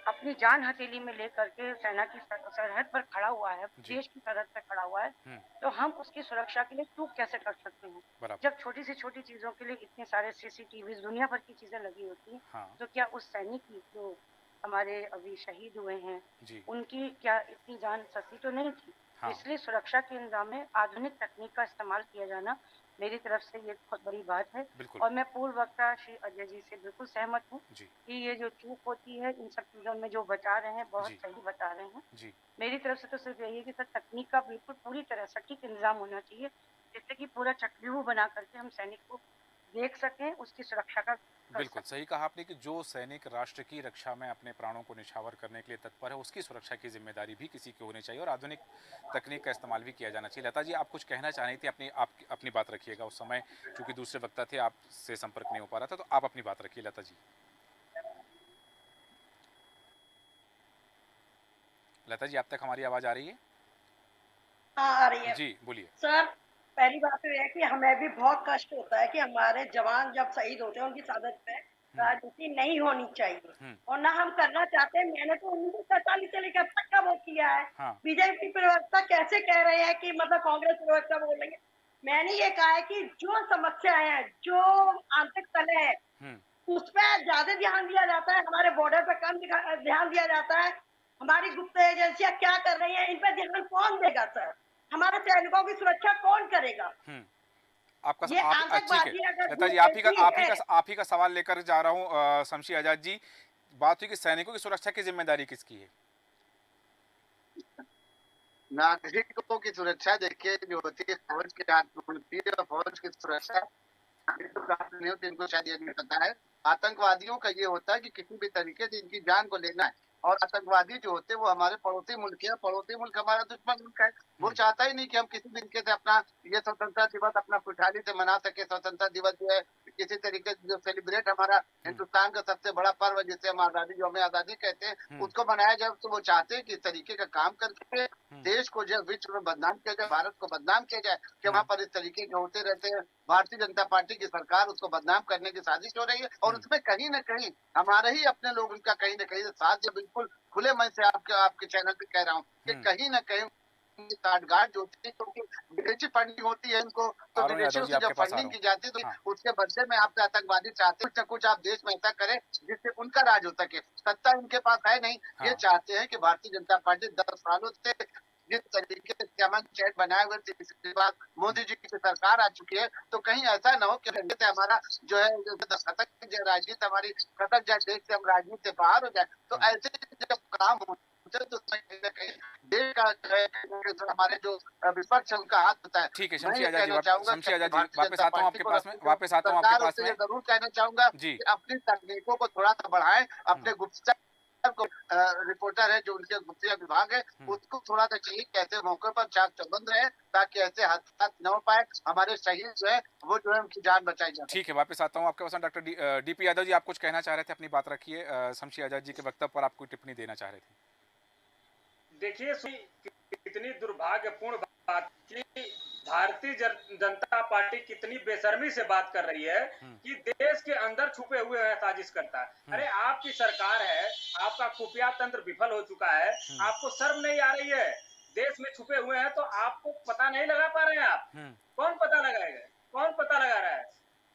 Speaker 7: अपनी जान हथेली में लेकर के सेना की सरहद पर खड़ा हुआ है,
Speaker 1: जी।
Speaker 7: देश की सरहद पर खड़ा हुआ है,
Speaker 1: हुँ,
Speaker 7: तो हम उसकी सुरक्षा के लिए चूक कैसे कर सकते हैं?
Speaker 1: बराबर।
Speaker 7: जब छोटी से छोटी चीज़ों के लिए इतने सारे सीसीटीवीज़ दुनिया भर की चीज़ें लगी होती हैं,
Speaker 1: हाँ,
Speaker 7: तो क्या उस सैनिक की जो हमारे अभी शहीद हुए हैं,
Speaker 1: जी,
Speaker 7: उनकी क्या इतनी जान सस्ती तो नहीं थी?
Speaker 1: हाँ,
Speaker 7: इसलिए सुरक्षा के इंतजाम में आधुनिक तकनीक का इस्तेमाल किया जाना मेरी तरफ से ये बहुत बड़ी बात है।
Speaker 1: बिल्कुल।
Speaker 7: और मैं पूर्व वक्ता श्री अजय जी से बिल्कुल सहमत हूँ
Speaker 1: जी,
Speaker 7: कि ये जो चूक होती है इन सब चीज़ों में जो बता रहे हैं, बहुत
Speaker 1: जी,
Speaker 7: सही बता रहे हैं।
Speaker 1: जी,
Speaker 7: मेरी तरफ से तो सिर्फ यही है कि सर, तकनीक का बिल्कुल पूरी तरह सटीक इंतजाम होना चाहिए, जिससे कि पूरा चक्रव्यूह बना करके हम सैनिक को देख सकें, उसकी सुरक्षा का कर
Speaker 1: बिल्कुल,
Speaker 7: सकें।
Speaker 1: सही कहा आपने कि जो सैनिक राष्ट्र की रक्षा में अपने प्राणों को न्यौछावर करने के लिए तत्पर है, उसकी सुरक्षा की ज़िम्मेदारी भी किसी की होनी चाहिए और आधुनिक तकनीक का इस्तेमाल भी किया जाना चाहिए। लता जी, आप कुछ कहना चाह रही थी, अपनी बात रखिएगा। उस समय चूँकि दूसरे वक्ता थे, आपसे संपर्क नहीं हो पा रहा था, तो आप अपनी बात रखिए, लता जी। लता जी, आप तक हमारी आवाज़ आ रही है?
Speaker 3: हाँ, आ रही है।
Speaker 1: जी, बोलिए।
Speaker 3: सर, पहली बात तो ये है कि हमें भी बहुत कष्ट होता है कि हमारे जवान जब शहीद होते हैं, उनकी शहादत पे
Speaker 1: हुँ,
Speaker 3: राजनीति नहीं होनी चाहिए
Speaker 1: हुँ,
Speaker 3: और ना हम करना चाहते हैं। मैंने तो 1947 से लेकर अब तक का वो किया है।
Speaker 1: हाँ,
Speaker 3: बीजेपी प्रवक्ता कैसे कह रहे हैं कि मतलब कांग्रेस प्रवक्ता बोल रही है। मैंने ये कहा है कि जो समस्याएं हैं, जो आंतरिक कलह है,
Speaker 1: हुँ,
Speaker 3: उस पे ज्यादा ध्यान दिया जाता है, हमारे बॉर्डर पे कम ध्यान दिया जाता है। हमारी गुप्त एजेंसियां क्या कर रही हैं, इन पे ध्यान कौन देगा सर? हमारे सैनिकों की सुरक्षा कौन करेगा?
Speaker 1: हुँ। आपका स
Speaker 3: ये
Speaker 1: आप ठीक है।
Speaker 3: आतंकवादी अगर
Speaker 1: लता जी,
Speaker 3: घुस देती है।
Speaker 1: आप ही का सवाल लेकर जा रहा हूँ शमशी आज़ाद जी। बात हुई कि सैनिकों की सुरक्षा की ज़िम्मेदारी किसकी है?
Speaker 5: नागरिकों की सुरक्षा देखिए जो होती है फौज के हाथ में होती है और फौज की सुरक्षा नहीं होती, इनको शायद ये नहीं पता है। आतंकवादियों का ये होता है कि किसी भी तरीके से इनकी जान को लेना है और आतंकवादी जो होते हैं वो हमारे पड़ोसी मुल्क है, पड़ोसी मुल्क हमारा दुश्मन मुल्क है। वो चाहता ही नहीं कि हम किसी तरीके से अपना ये स्वतंत्रता दिवस अपना खुशहाली से मना सके। स्वतंत्रता दिवस जो है किसी तरीके से जो सेलिब्रेट हमारा हिंदुस्तान का सबसे बड़ा पर्व जिसे हम आजादी यौम आजादी कहते हैं, उसको मनाया जाए। तो वो चाहते हैं कि इस तरीके का काम करके देश को जो विश्व में बदनाम किया जाए, भारत को बदनाम किया जाए कि वहाँ पर इस तरीके के होते रहते हैं। भारतीय जनता पार्टी की सरकार उसको बदनाम करने की साजिश हो रही है और उसमें कहीं न कहीं हमारे ही अपने लोग उनका कहीं न कहीं साथ जो बिल्कुल खुले मन से आपके चैनल पे कह रहा हूँ कि कहीं न कहीं साठगांठ जो होती है क्योंकि विदेशी फंडिंग होती है इनको, तो
Speaker 1: आ रहा हूँ यादव
Speaker 5: विदेशियों
Speaker 1: जी,
Speaker 5: से जब
Speaker 1: आपके पास आ रहा
Speaker 5: फंडिंग
Speaker 1: हूँ।
Speaker 5: की जाती है
Speaker 1: हाँ,
Speaker 5: तो उसके बदले में आपसे आतंकवादी चाहते हैं कुछ न कुछ आप देश में ऐसा करें जिससे उनका राज हो सके। सत्ता इनके पास है नहीं, ये
Speaker 1: हाँ,
Speaker 5: चाहते हैं कि भारतीय जनता पार्टी 10 सालों से जिस तरीके से अमन चैट बनाए हुए थे, इसके बाद मोदी जी की सरकार आ चुकी है, तो कहीं ऐसा ना हो कि हमारा जो है खतक राजनीति हमारी खतक जाए, देश से हम राजनीति से बाहर हो जाए। तो ऐसे जब काम होते हैं तो कहीं न कहीं देश का जो है हमारे जो विपक्ष है उनका हाथ होता है।
Speaker 1: ठीक है,
Speaker 5: मैं ये कहना चाहूँगा कि भारतीय
Speaker 1: वापस
Speaker 5: जनता
Speaker 1: आता हूँ
Speaker 5: पार्टी
Speaker 1: आपके
Speaker 5: को
Speaker 1: पास में,
Speaker 5: अपनी जो
Speaker 1: वापस आता हूँ आपके
Speaker 5: सरकार
Speaker 1: पास
Speaker 5: उससे
Speaker 1: में।
Speaker 5: ये ज़रूर कहना चाहूँगा
Speaker 1: जी,
Speaker 5: कि अपनी तकनीकों को थोड़ा-सा बढ़ाएँ, अपने गुप्तचर को रिपोर्टर है जो उनके गुप्तचर विभाग है, उसको थोड़ा-सा चाहिए कि ऐसे मौके पर चाक चौबंद रहे ताकि ऐसे हादसा न हो पाए। हमारे शहीद जो है वो जो है उनकी जान बचाई जा सके।
Speaker 1: ठीक है, वापस आता हूँ आपके पास में। डॉक्टर डीपी यादव जी, आप कुछ कहना चाह रहे थे, अपनी बात रखिए। शमशी आज़ाद जी के वक्तव्य पर आप कोई टिप्पणी देना चाह रहे थे।
Speaker 4: देखिए कितनी दुर्भाग्यपूर्ण बात कि भारतीय जनता पार्टी कितनी बेशर्मी से बात कर रही है कि देश के अंदर छुपे हुए हैं साजिश करता है। अरे आपकी सरकार है, आपका खुफिया तंत्र विफल हो चुका है, आपको शर्म नहीं आ रही है? देश में छुपे हुए हैं तो आपको पता नहीं लगा पा रहे हैं आप? कौन पता लगाएगा? कौन पता लगा रहा है?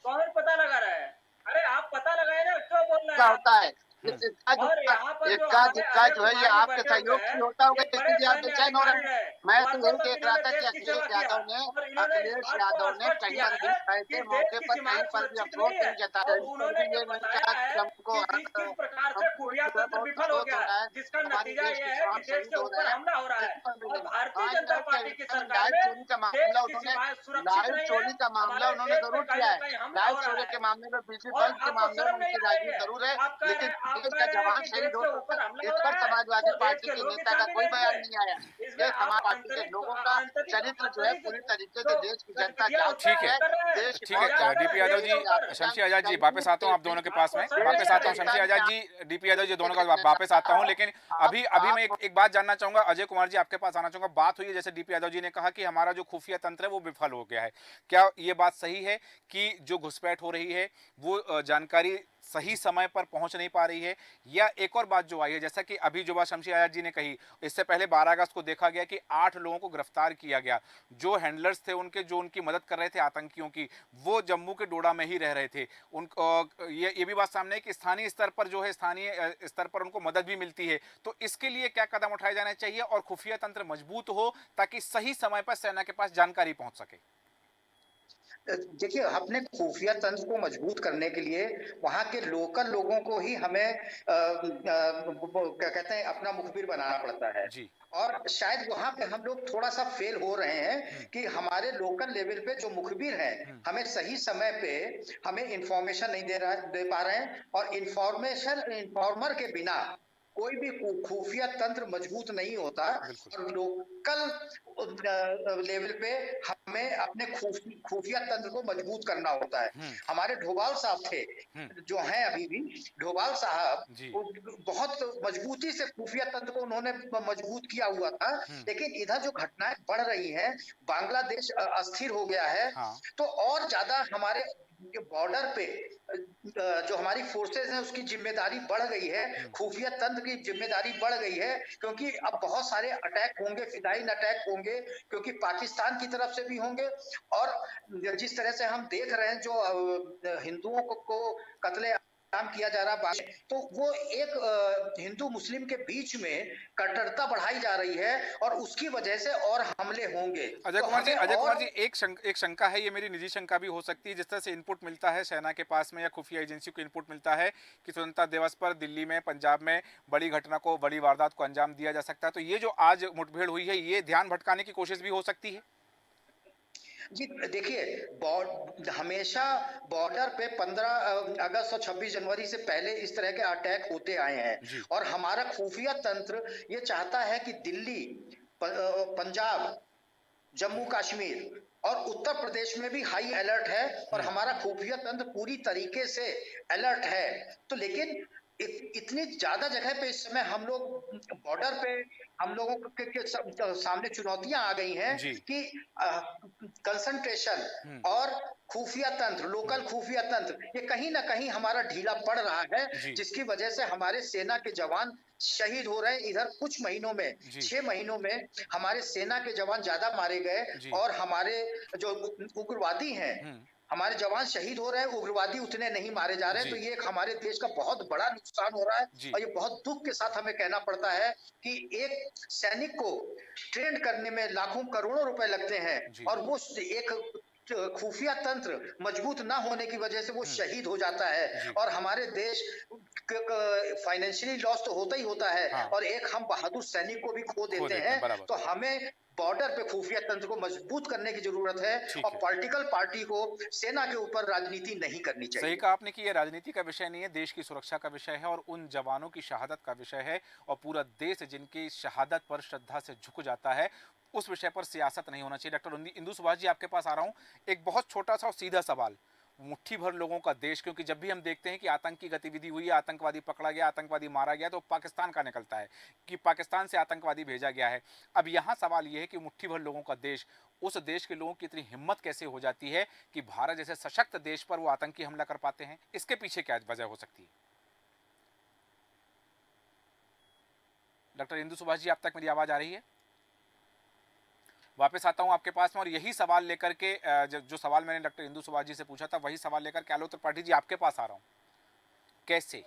Speaker 4: कौन पता लगा रहा है? अरे आप पता लगाए ना, क्यों बोल रहे
Speaker 5: क्या
Speaker 4: हैं आप?
Speaker 5: होता है
Speaker 4: और यहाँ पर जो
Speaker 5: इक्का
Speaker 4: हमारे
Speaker 5: दुक्का
Speaker 4: अजय
Speaker 5: जो है ये
Speaker 4: कुमार जी
Speaker 5: आपके
Speaker 4: बैठे हुए
Speaker 5: सहयोग से
Speaker 4: हैं,
Speaker 5: होता होगा
Speaker 4: ये बड़े
Speaker 5: इसीलिए आप
Speaker 4: सैन्य
Speaker 5: बेचैन हो रहे
Speaker 4: अधिकारी
Speaker 5: हैं।
Speaker 4: हैं।
Speaker 5: मैं तो
Speaker 4: वास्तव
Speaker 5: यही
Speaker 4: में
Speaker 5: देख रहा
Speaker 4: इन्होंने
Speaker 5: था कि
Speaker 4: देश की सेवा किया और इन्होंने इस बात को स्पष्ट
Speaker 5: कहीं
Speaker 4: किया
Speaker 5: पर भी
Speaker 4: है
Speaker 5: गए
Speaker 4: कि
Speaker 5: थे,
Speaker 4: देश
Speaker 5: मौके
Speaker 4: की
Speaker 5: पर कहीं
Speaker 4: सीमाएं
Speaker 5: पर भी
Speaker 4: सुरक्षित
Speaker 5: अफसोस
Speaker 4: नहीं है
Speaker 5: नहीं जताया,
Speaker 4: और
Speaker 5: कहीं पर
Speaker 4: उन्होंने
Speaker 5: भी
Speaker 4: ये
Speaker 5: ये नहीं कहा
Speaker 4: बताया
Speaker 5: कि
Speaker 4: है
Speaker 5: हमको
Speaker 4: कि किस प्रकार से
Speaker 5: हमको
Speaker 4: खुफिया
Speaker 5: जो है
Speaker 4: तंत्र
Speaker 5: बहुत
Speaker 4: विफल हो
Speaker 5: अफसोस
Speaker 4: गया
Speaker 5: हो
Speaker 4: है,
Speaker 5: रहा है,
Speaker 4: जिसका
Speaker 5: हमारे
Speaker 4: नतीजा
Speaker 5: देश
Speaker 4: ये
Speaker 5: के
Speaker 4: है कि
Speaker 5: जवान
Speaker 4: देश
Speaker 5: शहीद
Speaker 4: के
Speaker 5: हो
Speaker 4: ऊपर
Speaker 5: रहे हैं,
Speaker 4: हमला हो रहा है
Speaker 5: कहीं पर भी
Speaker 4: और
Speaker 5: नहीं।
Speaker 4: भारतीय
Speaker 5: आज
Speaker 4: जनता
Speaker 5: कहे कि
Speaker 4: पार्टी की
Speaker 5: एकदम
Speaker 4: सरकार
Speaker 5: लाइव
Speaker 4: में
Speaker 5: चोरी का
Speaker 4: देश
Speaker 5: मामला
Speaker 4: की
Speaker 5: उन्होंने,
Speaker 4: सीमाएं सुरक्षित
Speaker 5: लाइव
Speaker 4: नहीं है,
Speaker 5: चोरी का मामला
Speaker 4: हमारे
Speaker 5: उन्होंने
Speaker 4: देश पे
Speaker 5: जरूर
Speaker 4: कहीं
Speaker 5: किया
Speaker 4: ना
Speaker 5: है,
Speaker 4: कहीं हमला
Speaker 5: लाइव
Speaker 4: हो रहा
Speaker 5: चोरी के
Speaker 4: है
Speaker 5: मामले में, बिजली
Speaker 4: और
Speaker 5: बल्ब के
Speaker 4: आपको
Speaker 5: मामले में
Speaker 4: शर्म नहीं
Speaker 5: उनकी
Speaker 4: आ रही
Speaker 5: राजनीति
Speaker 4: है।
Speaker 5: जरूर है,
Speaker 4: आप कह रहे
Speaker 5: लेकिन
Speaker 4: हैं आप
Speaker 5: देश
Speaker 4: कह
Speaker 5: का
Speaker 4: रहे हैं
Speaker 5: जवान
Speaker 4: कि
Speaker 5: शहीद
Speaker 4: देश
Speaker 5: हो
Speaker 4: के
Speaker 5: सकता
Speaker 4: ऊपर हमला
Speaker 5: है,
Speaker 4: हो
Speaker 5: इस पर
Speaker 4: रहा है
Speaker 5: समाजवादी
Speaker 4: तो देश
Speaker 5: पार्टी
Speaker 4: के
Speaker 5: के
Speaker 4: लोग
Speaker 5: नेता का
Speaker 4: शामिल
Speaker 5: कोई
Speaker 4: है
Speaker 5: बयान
Speaker 4: इसमें
Speaker 5: नहीं आया।
Speaker 4: इसमें
Speaker 5: ये
Speaker 4: आप
Speaker 5: समाज पार्टी के
Speaker 4: आंतरिक
Speaker 5: लोगों का
Speaker 4: आंतरिक
Speaker 5: चरित्र जो है
Speaker 4: आंतरिक
Speaker 5: पूरी तरीके से
Speaker 4: जो
Speaker 5: देश की जनता
Speaker 4: गतिविधियां
Speaker 5: जान
Speaker 4: उसमें
Speaker 1: ठीक
Speaker 5: चुकी
Speaker 1: है,
Speaker 5: है।
Speaker 4: कर रहे हैं
Speaker 5: देश की
Speaker 1: ठीक
Speaker 5: बहुत
Speaker 1: है।
Speaker 5: ज्यादा
Speaker 1: डीपी यादव
Speaker 4: देश के
Speaker 1: जी,
Speaker 4: ऊपर
Speaker 1: शमशी आजाद जी, वापस आता हूँ आप दोनों के पास में,
Speaker 4: आपको शर्म नहीं
Speaker 1: वापस
Speaker 4: आ
Speaker 1: आता हूँ
Speaker 4: रही
Speaker 1: शमशी
Speaker 4: है
Speaker 1: आजाद जी, डीपी यादव जी, दोनों का वापस आता हूँ। लेकिन अभी अभी मैं एक बात जानना चाहूंगा, अजय कुमार जी आपके पास आना चाहूंगा। बात हुई है जैसे डीपी यादव जी ने कहा कि हमारा जो खुफिया तंत्र है वो विफल हो गया है, क्या ये बात सही है कि जो घुसपैठ हो रही है वो जानकारी सही समय पर पहुंच नहीं पा रही है? या एक और बात जो आई है, जैसा कि अभी जो बात शमशी आजाद जी ने कही, इससे पहले 12 अगस्त को देखा गया कि 8 लोगों को गिरफ्तार किया गया, जो हैंडलर्स थे उनके, जो उनकी मदद कर रहे थे आतंकियों की, वो जम्मू के डोडा में ही रह रहे थे। ये भी बात सामने है कि स्थानीय स्तर पर जो है, स्थानीय स्तर पर उनको मदद भी मिलती है। तो इसके लिए क्या कदम उठाए जाने चाहिए और खुफिया तंत्र मजबूत हो ताकि सही समय पर सेना के पास जानकारी पहुंच सके?
Speaker 6: देखिए, अपने खुफिया तंत्र को मजबूत करने के लिए वहाँ के लोकल लोगों को ही हमें क्या कहते हैं, अपना मुखबिर बनाना पड़ता है।
Speaker 1: जी।
Speaker 6: और शायद वहाँ पे हम लोग थोड़ा सा फेल हो रहे हैं कि हमारे लोकल लेवल पे जो मुखबिर हैं हमें सही समय पे हमें इंफॉर्मेशन नहीं दे पा रहे हैं, और इन्फॉर्मर के बिना कोई भी खुफिया तंत्र मजबूत नहीं होता। और लोकल लेवल पे हमें अपने खुफिया तंत्र को मजबूत करना होता है। हमारे डोभाल साहब थे, जो हैं अभी भी, डोभाल साहब बहुत मजबूती से खुफिया तंत्र को उन्होंने मजबूत किया हुआ था। लेकिन इधर जो घटनाएं बढ़ रही हैं, बांग्लादेश अस्थिर हो गया है, तो और ज्यादा हमारे बॉर्डर पे जो हमारी फोर्सेस हैं उसकी जिम्मेदारी बढ़ गई है, खुफिया तंत्र की जिम्मेदारी बढ़ गई है, क्योंकि अब बहुत सारे अटैक होंगे, फिदाइन अटैक होंगे, क्योंकि पाकिस्तान की तरफ से भी होंगे। और जिस तरह से हम देख रहे हैं जो हिंदुओं को कत्ले काम किया जा रहा है, तो वो एक हिंदू मुस्लिम के बीच में कट्टरता बढ़ाई जा रही है और उसकी वजह से और हमले होंगे।
Speaker 1: अजय कुमार जी, एक शंका है, ये मेरी निजी शंका भी हो सकती है। जिस तरह से इनपुट मिलता है सेना के पास में या खुफिया एजेंसी को इनपुट मिलता है कि स्वतंत्रता दिवस पर दिल्ली में, पंजाब में बड़ी घटना को, बड़ी वारदात को अंजाम दिया जा सकता है, तो ये जो आज मुठभेड़ हुई है ये ध्यान भटकाने की कोशिश भी हो सकती है?
Speaker 6: जी देखिए, हमेशा बॉर्डर पे 15 अगस्त और 26 जनवरी से पहले इस तरह के अटैक होते आए हैं, और हमारा खुफिया तंत्र ये चाहता है कि दिल्ली, पंजाब, जम्मू कश्मीर और उत्तर प्रदेश में भी हाई अलर्ट है, और हमारा खुफिया तंत्र पूरी तरीके से अलर्ट है। तो लेकिन इतनी ज्यादा जगह पे इस समय हम लोग बॉर्डर पे हम लोगों के सामने चुनौतियां आ गई हैं कि कंसंट्रेशन और खुफिया तंत्र, लोकल खुफिया तंत्र, ये कहीं ना कहीं हमारा ढीला पड़ रहा है, जिसकी वजह से हमारे सेना के जवान शहीद हो रहे हैं। इधर कुछ महीनों में, 6 महीनों में हमारे सेना के जवान ज्यादा मारे गए, और हमारे जो उग्रवादी हैं, हमारे जवान शहीद हो रहे हैं, उग्रवादी उतने नहीं मारे जा रहे हैं। तो ये एक हमारे देश का बहुत बड़ा नुकसान हो रहा है, और ये बहुत दुख के साथ हमें कहना पड़ता है कि एक सैनिक को ट्रेन करने में लाखों करोड़ों रुपए लगते हैं, और वो एक खुफिया तंत्र मजबूत ना होने की वजह से वो शहीद हो जाता है, और हमारे देश फाइनेंशियली लॉस तो होता ही होता है, और एक हम बहादुर सैनिक को भी खो देते हैं। तो हमें बॉर्डर पे खुफिया तंत्र को मजबूत करने की जरूरत है, और पॉलिटिकल पार्टी को सेना के ऊपर राजनीति नहीं करनी चाहिए।
Speaker 1: सही कहा आपने कि ये राजनीति का विषय नहीं है, देश की सुरक्षा का विषय है और उन जवानों की शहादत का विषय है, और पूरा देश जिनकी शहादत पर श्रद्धा से झुक जाता है, उस विषय पर सियासत नहीं होना चाहिए। डॉक्टर इंदु सुभाष जी, आपके पास आ रहा हूँ। एक बहुत छोटा सा और सीधा सवाल, मुट्ठी भर लोगों का देश, क्योंकि जब भी हम देखते हैं कि आतंकी गतिविधि हुई, आतंकवादी पकड़ा गया, आतंकवादी मारा गया, तो पाकिस्तान का निकलता है कि पाकिस्तान से आतंकवादी भेजा गया है। अब यहाँ सवाल ये है कि मुट्ठी भर लोगों का देश, उस देश के लोगों की इतनी हिम्मत कैसे हो जाती है कि भारत जैसे सशक्त देश पर वो आतंकी हमला कर पाते हैं? इसके पीछे क्या वजह हो सकती है? डॉक्टर इंदु सुभाष जी, आप तक मेरी आवाज आ रही है? वापस आता हूं आपके पास में, और यही सवाल लेकर के, जो सवाल मैंने डॉक्टर इंदु सुभाष जी से पूछा था, वही सवाल लेकर के आलोक त्रिपाठी जी आपके पास आ रहा हूं। कैसे?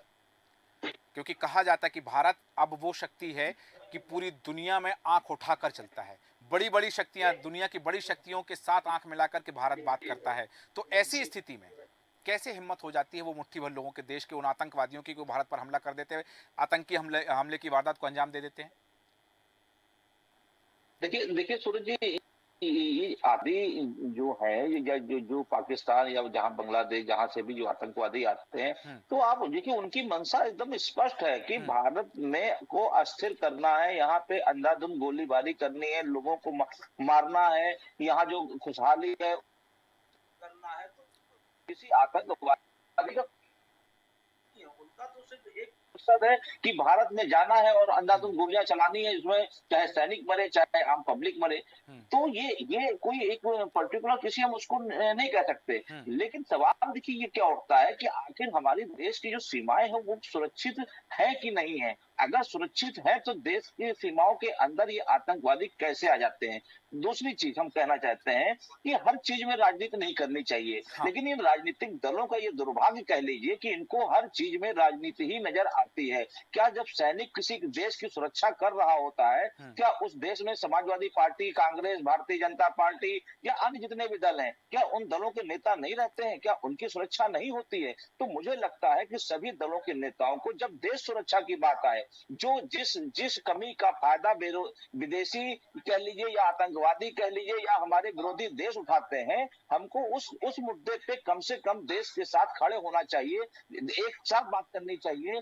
Speaker 1: क्योंकि कहा जाता है कि भारत अब वो शक्ति है कि पूरी दुनिया में आंख उठाकर चलता है। बड़ी बड़ी शक्तियां, दुनिया की बड़ी शक्तियों के साथ आंख मिलाकर के भारत बात करता है। तो ऐसी स्थिति में कैसे हिम्मत हो जाती है वो मुट्ठी भर लोगों के, देश के उन आतंकवादियों की, जो भारत पर हमला कर देते हैं, आतंकी हमले की वारदात को अंजाम दे देते हैं?
Speaker 2: देखिए देखिए सूरज जी, ये आदि जो है, ये जो पाकिस्तान या जहां बांग्लादेश, जहां से भी जो आतंकवादी आते हैं, तो आप देखिए उनकी मंशा एकदम स्पष्ट है कि भारत में को अस्थिर करना है, यहाँ पे अंधाधुंध गोलीबारी करनी है, लोगों को मारना है, यहाँ जो खुशहाली है करना है। तो किसी आतंकवादी का उनका तो सिर्फ एक मकसद है कि भारत में जाना है और अंधाधुंध गोलियां चलानी है, इसमें चाहे सैनिक मरे चाहे आम पब्लिक मरे। तो ये कोई एक पर्टिकुलर किसी हम उसको नहीं कह सकते। लेकिन सवाल देखिए ये क्या उठता है कि आखिर हमारे देश की जो सीमाएं हैं वो सुरक्षित है कि नहीं है। अगर सुरक्षित है तो देश की सीमाओं के अंदर ये आतंकवादी कैसे आ जाते हैं। दूसरी चीज हम कहना चाहते हैं कि हर चीज में राजनीति नहीं करनी चाहिए। लेकिन इन राजनीतिक दलों का ये दुर्भाग्य कह लीजिए कि इनको हर चीज में राजनीति ही नजर आती है। क्या जब सैनिक किसी देश की सुरक्षा कर रहा होता है, क्या उस देश में समाजवादी पार्टी, कांग्रेस, भारतीय जनता पार्टी या अन्य जितने भी दल हैं, क्या उन दलों के नेता नहीं रहते हैं? क्या उनकी सुरक्षा नहीं होती है? तो मुझे लगता है कि सभी दलों के नेताओं को जब देश सुरक्षा की बात आए, जो जिस कमी का फायदा विदेशी कह लीजिए या आतंकवादी कह लीजिए या हमारे विरोधी देश उठाते हैं, हमको उस मुद्दे पे कम से कम देश के साथ खड़े होना चाहिए, एक साथ बात करनी चाहिए।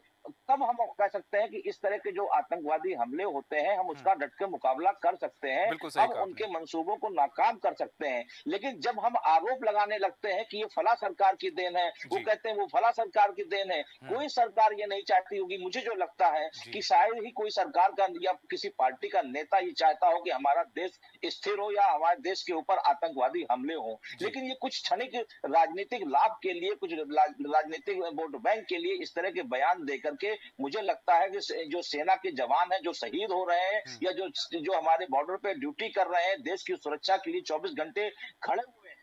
Speaker 2: तब हम कह सकते हैं कि इस तरह के जो आतंकवादी हमले होते हैं, हम उसका डट के मुकाबला कर सकते हैं, हम उनके मंसूबों को नाकाम कर सकते हैं। लेकिन जब हम आरोप लगाने लगते हैं कि ये फला सरकार की देन है, वो कहते हैं वो फला सरकार की देन है, कोई सरकार ये नहीं चाहती होगी। मुझे जो लगता है कि शायद ही कोई सरकार का या किसी पार्टी का नेता ये चाहता हो कि हमारा देश स्थिर हो या हमारे देश के ऊपर आतंकवादी हमले हो। लेकिन ये कुछ क्षणिक राजनीतिक लाभ के लिए, कुछ राजनीतिक वोट बैंक के लिए इस तरह के बयान देकर के मुझे लगता है कि जो सेना के जवान हैं, जो शहीद हो रहे हैं या जो हमारे बॉर्डर पे ड्यूटी कर रहे हैं, देश की सुरक्षा के लिए 24 घंटे खड़े हुए हैं,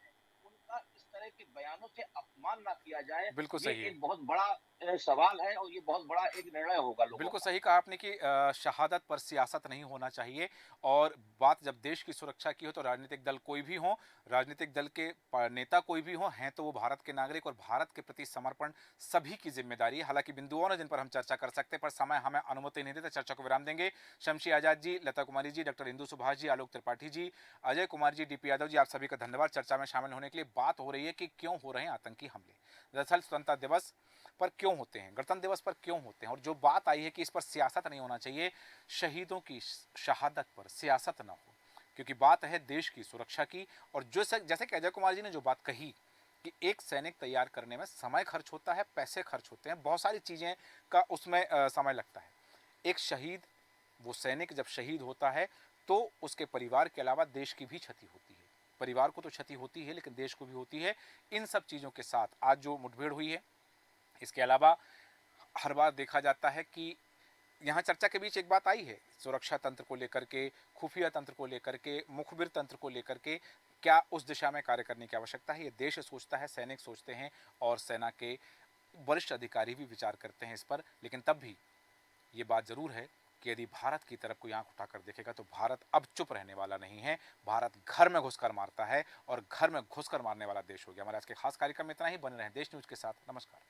Speaker 2: उनका इस तरह के बयानों से अपमान ना किया जाए।
Speaker 1: बिल्कुल सही
Speaker 2: ये
Speaker 1: है।
Speaker 2: एक बहुत बड़ा सवाल है और ये बहुत बड़ा एक निर्णय होगा लोगों
Speaker 1: बिल्कुल
Speaker 2: का।
Speaker 1: सही कहा आपने कि शहादत पर सियासत नहीं होना चाहिए। और बात जब देश की सुरक्षा की हो तो राजनीतिक दल कोई भी हो, राजनीतिक दल के नेता कोई भी हो, हैं तो वो भारत के नागरिक और भारत के प्रति समर्पण सभी की जिम्मेदारी है। हालांकि बिंदुओं ने जिन पर हम चर्चा कर सकते हैं, पर समय हमें अनुमति नहीं देता। चर्चा को विराम देंगे। शमशी आजाद जी, लता कुमारी जी, डॉक्टर इंदु सुभाष जी, आलोक त्रिपाठी जी, अजय कुमार जी, डीपी यादव जी, आप सभी का धन्यवाद चर्चा में शामिल होने के लिए। बात हो रही है कि क्यों हो रहे हैं आतंकी हमले। दरअसल स्वतंत्रता दिवस पर क्यों होते हैं, गणतंत्र दिवस पर क्यों होते हैं, और जो बात आई है कि इस पर सियासत नहीं होना चाहिए, शहीदों की शहादत पर सियासत ना हो, क्योंकि बात है देश की सुरक्षा की। और जो जैसे कि अजय कुमार जी ने जो बात कही कि एक सैनिक तैयार करने में समय खर्च होता है, पैसे खर्च होते हैं, बहुत सारी चीज़ें का उसमें समय लगता है। एक शहीद, वो सैनिक जब शहीद होता है तो उसके परिवार के अलावा देश की भी क्षति होती है। परिवार को तो क्षति होती है लेकिन देश को भी होती है। इन सब चीज़ों के साथ आज जो मुठभेड़ हुई है, इसके अलावा हर बार देखा जाता है कि यहाँ चर्चा के बीच एक बात आई है सुरक्षा तंत्र को लेकर के, खुफिया तंत्र को लेकर के, मुखबिर तंत्र को लेकर के, क्या उस दिशा में कार्य करने की आवश्यकता है। ये देश सोचता है, सैनिक सोचते हैं और सेना के वरिष्ठ अधिकारी भी विचार करते हैं इस पर। लेकिन तब भी ये बात ज़रूर है कि यदि भारत की तरफ कोई आंख उठाकर देखेगा तो भारत अब चुप रहने वाला नहीं है। भारत घर में घुसकर मारता है और घर में घुसकर मारने वाला देश हो गया। हमारे आज के खास कार्यक्रम में इतना ही। बने रहें देश न्यूज़ के साथ। नमस्कार।